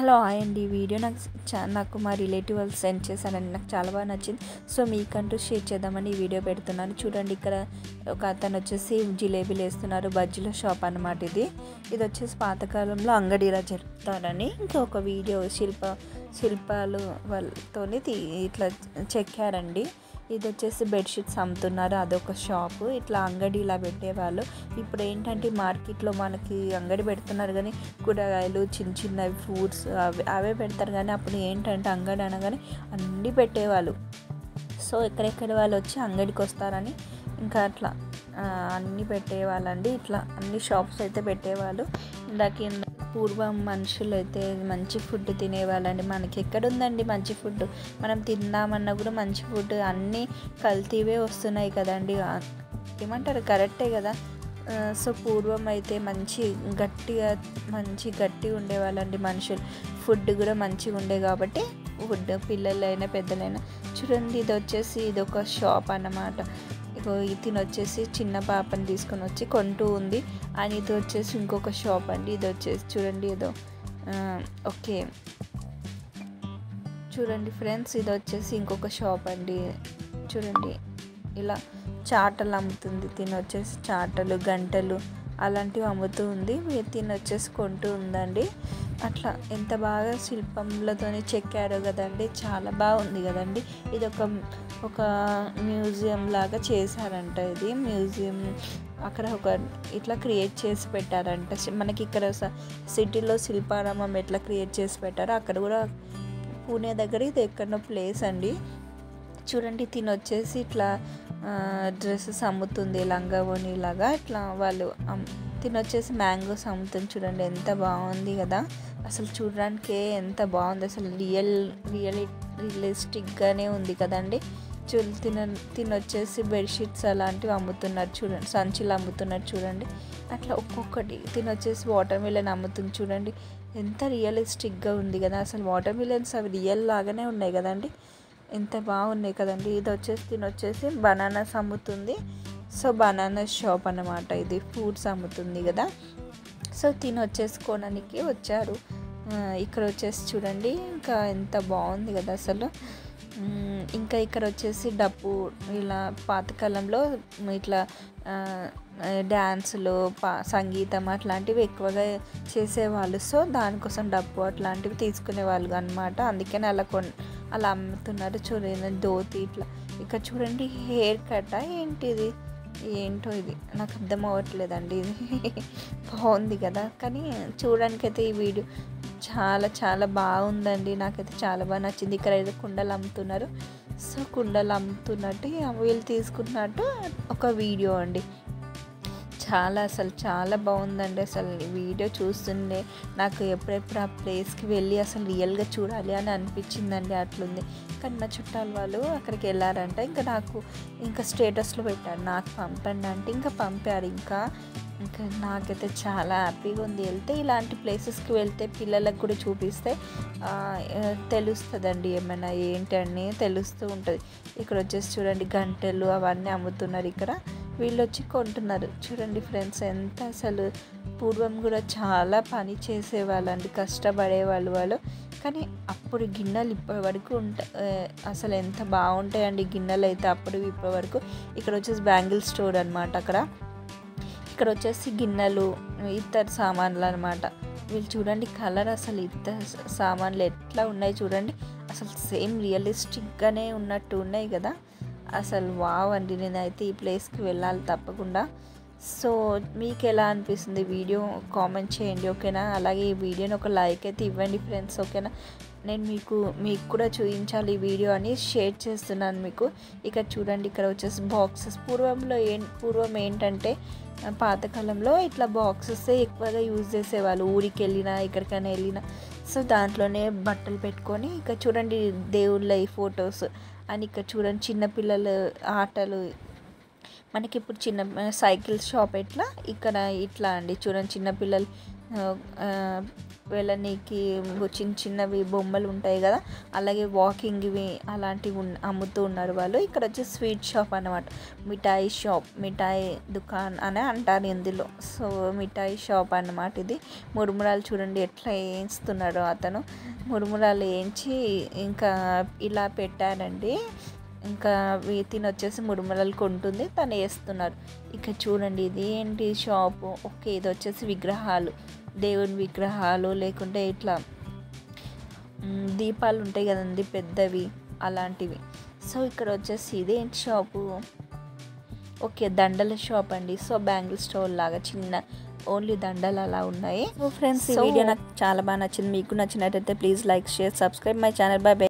Hello hi అండి. ఈ video నాకు మా రిలేటివ్ వాళ్ళు సెండ్ చేశారండి. నాకు చాలా బాగా నచ్చింది. సో మీకంటూ షేర్ చేద్దామని ఈ వీడియో పెడుతున్నాను. చూడండి, ఇక్కడ ఒక అతను వచ్చేసి జిలేబీలు వేస్తున్నారు. బజ్జీల షాప్ అనమాట ఇది. ఇది వచ్చేసి పాతకాలంలో అంగడి ఇలా జరుపుతారని ఇంకొక వీడియో శిల్పాలు వాళ్ళతోని ఇట్లా చెక్కారండి. ఇది వచ్చేసి బెడ్షీట్స్ అమ్ముతున్నారు. అదొక షాపు. ఇట్లా అంగడి ఇలా పెట్టేవాళ్ళు. ఇప్పుడు ఏంటంటే మార్కెట్లో మనకి అంగడి పెడుతున్నారు, కానీ కూరగాయలు చిన్న చిన్నవి ఫ్రూట్స్ అవే పెడతారు. కానీ అప్పుడు ఏంటంటే అంగడి అనగానే అన్నీ పెట్టేవాళ్ళు. సో ఎక్కడెక్కడ వాళ్ళు వచ్చి అంగడికి వస్తారని ఇంకా అట్లా అన్నీ పెట్టేవాళ్ళండి. ఇట్లా అన్ని షాప్స్ అయితే పెట్టేవాళ్ళు. పూర్వం మనుషులు అయితే మంచి ఫుడ్ తినేవాళ్ళండి. మనకి ఎక్కడుందండి మంచి ఫుడ్? మనం తిందామన్నా కూడా మంచి ఫుడ్ అన్నీ కల్తీవే వస్తున్నాయి కదండి. ఏమంటారు, కరెక్టే కదా. సో పూర్వం అయితే మంచి గట్టి ఉండేవాళ్ళండి మనుషులు. ఫుడ్ కూడా మంచిగా ఉండే కాబట్టి ఫుడ్ పిల్లలైనా పెద్దలైనా. చూడండి, ఇది ఒక షాప్ అన్నమాట. ఇతను వచ్చేసి చిన్న పాపని తీసుకొని వచ్చి కొంటూ ఉంది. అని ఇది వచ్చేసి ఇంకొక షాప్ అండి. ఇది వచ్చేసి చూడండి, ఓకే చూడండి ఫ్రెండ్స్, ఇది వచ్చేసి ఇంకొక షాప్ అండి. చూడండి, ఇలా చాటలు అమ్ముతుంది. తిని వచ్చేసి చాటలు, గంటలు అలాంటివి అమ్ముతూ ఉంది. తిని వచ్చేసి కొంటూ ఉందండి. అట్లా ఎంత బాగా శిల్పంలతోని చెక్కారో కదండి. చాలా బాగుంది కదండి. ఇది ఒక మ్యూజియం లాగా చేశారంట. ఇది మ్యూజియం అక్కడ ఇట్లా క్రియేట్ చేసి పెట్టారంట. మనకి ఇక్కడ సిటీలో శిల్పారామం ఎట్లా క్రియేట్ చేసి పెట్టారో అక్కడ కూడా పూణే దగ్గర ఇది ఎక్కడో ప్లేస్ అండి. చూడండి, తిని వచ్చేసి ఇట్లా డ్రెస్సెస్ అమ్ముతుంది, లంగా ఓణి లాగా. ఇట్లా వాళ్ళు తిని వచ్చేసి మ్యాంగోస్ అమ్ముతుంది. చూడండి, ఎంత బాగుంది కదా. అసలు చూడడానికే ఎంత బాగుంది. అసలు రియలిస్టిక్గానే ఉంది కదండి. తిని వచ్చేసి బెడ్షీట్స్ అలాంటివి అమ్ముతున్నారు. చూడండి, సంచులు అమ్ముతున్నారు. చూడండి, అట్లా ఒక్కొక్కటి. తిని వచ్చేసి వాటర్ మిలన్ అమ్ముతుంది. చూడండి, ఎంత రియలిస్టిక్గా ఉంది కదా. అసలు వాటర్ మిలన్స్ అవి రియల్ లాగానే ఉన్నాయి కదండి. ఎంత బాగున్నాయి కదండి. తిని వచ్చేసి బనానాస్ అమ్ముతుంది. సో బనానా షాప్ అన్నమాట ఇది. ఫ్రూట్స్ అమ్ముతుంది కదా. సో తిని వచ్చేసి కొనడానికి వచ్చారు. ఇక్కడ వచ్చేసి చూడండి, ఇంకా ఎంత బాగుంది కదా అసలు. ఇంకా ఇక్కడ వచ్చేసి డప్పు, ఇలా పాతకాలంలో ఇట్లా డ్యాన్సులు, సంగీతం అట్లాంటివి ఎక్కువగా చేసేవాళ్ళు. సో దానికోసం డప్పు అట్లాంటివి తీసుకునేవాళ్ళు అనమాట. అందుకని అలా అమ్ముతున్నారు. చూడండి, ధోతి ఇట్లా. ఇక్కడ చూడండి, హెయిర్ కట్ ఏంటో ఇది నాకు అర్థం అవ్వట్లేదండి. ఇది బాగుంది కదా. కానీ చూడడానికైతే ఈ వీడియో చాలా చాలా బాగుందండి. నాకైతే చాలా బాగా నచ్చింది. ఇక్కడ ఏదో కుండలు అమ్ముతున్నారు. సో కుండలు అమ్ముతున్నట్టు వీళ్ళు తీసుకున్నట్టు ఒక వీడియో అండి. అసలు చాలా బాగుందండి. అసలు ఈ వీడియో చూస్తుండే నాకు ఎప్పుడెప్పుడు ఆ ప్లేస్కి వెళ్ళి అసలు రియల్గా చూడాలి అని అనిపించిందండి. అట్లుంది. కానీ నా చుట్టాలు వాళ్ళు అక్కడికి వెళ్ళారంట. ఇంకా స్టేటస్లో పెట్టారు, నాకు పంపండి అంటే ఇంకా పంపారు. ఇంకా నాకైతే చాలా హ్యాపీగా ఉంది. ఇలాంటి ప్లేసెస్కి వెళ్తే పిల్లలకు కూడా చూపిస్తే తెలుస్తుందండి, ఏమైనా ఏంటని తెలుస్తూ ఉంటుంది. ఇక్కడ వచ్చేసి చూడండి, గంటలు అవన్నీ అమ్ముతున్నారు. ఇక్కడ వీళ్ళు వచ్చి కొంటున్నారు. చూడండి ఫ్రెండ్స్, ఎంత అసలు పూర్వం కూడా చాలా పని చేసేవాళ్ళండి, కష్టపడేవాళ్ళు వాళ్ళు. కానీ అప్పుడు గిన్నెలు ఇప్పటి వరకు అసలు ఎంత బాగుంటాయండి గిన్నెలు అయితే అప్పుడు ఇప్పటి వరకు. ఇక్కడ వచ్చేసి బ్యాంగిల్ స్టోర్ అనమాట. ఇక్కడ వచ్చేసి గిన్నెలు, ఇతర సామాన్లు అనమాట. వీళ్ళు చూడండి కలర్, అసలు ఇతర సామాన్లు ఎట్లా ఉన్నాయి చూడండి. అసలు సేమ్ రియలిస్టిక్గానే ఉన్నట్టు ఉన్నాయి కదా. అసలు వావ్ అండి. నేనైతే ఈ ప్లేస్కి వెళ్ళాలి తప్పకుండా. సో మీకు ఎలా అనిపిస్తుంది వీడియో కామెంట్ చేయండి, ఓకేనా. అలాగే ఈ వీడియోని ఒక లైక్ అయితే ఇవ్వండి ఫ్రెండ్స్, ఓకేనా. నేను మీకు కూడా చూపించాలి ఈ వీడియో అని షేర్ చేస్తున్నాను మీకు. ఇక్కడ చూడండి, ఇక్కడ వచ్చేసి బాక్సెస్. పూర్వం ఏంటంటే పాతకాలంలో ఇట్లా బాక్సెస్ ఎక్కువగా యూజ్ చేసేవాళ్ళు. ఊరికి వెళ్ళినా ఎక్కడికైనా వెళ్ళినా సో దాంట్లోనే బట్టలు పెట్టుకొని. ఇక్కడ చూడండి, దేవుళ్ళ ఈ ఫొటోస్ అని. ఇక్కడ చూడండి, చిన్నపిల్లల ఆటలు. మనకి ఇప్పుడు సైకిల్ షాప్ ఇక్కడ ఇట్లా అండి. చూడండి, చిన్నపిల్లలు వెళ్ళనీకి చిన్న చిన్నవి బొమ్మలు ఉంటాయి కదా, అలాగే వాకింగ్వి అలాంటివి అమ్ముతూ ఉన్నారు వాళ్ళు. ఇక్కడ వచ్చి స్వీట్ షాప్ అనమాట, మిఠాయి షాప్, మిఠాయి దుకాన్ అని అంటారు ఇందులో. సో మిఠాయి షాప్ అన్నమాట ఇది. మురుమురాలు చూడండి ఎట్లా వేయిస్తున్నాడో అతను. మురుమురాలు వేయించి ఇంకా ఇలా పెట్టారండి. ఇంకా తిని వచ్చేసి మురుమురాలు కొంటుంది, తను వేస్తున్నారు. ఇక చూడండి ఇది ఏంటి షాపు, ఓకే ఇది వచ్చేసి విగ్రహాలు, దేవుని విగ్రహాలు, లేకుంటే ఇట్లా దీపాలు ఉంటాయి కదండి పెద్దవి అలాంటివి. సో ఇక్కడ వచ్చేసి ఇదేంటి షాపు, ఓకే దండల షాప్ అండి. సో బ్యాంగిల్ స్టోర్ లాగా చిన్న ఓన్లీ దండలు అలా ఉన్నాయి. సో ఫ్రెండ్స్ ఈ వీడియో నాకు చాలా బాగా నచ్చింది. మీకు నచ్చినట్టయితే please like, share, subscribe my channel. By by.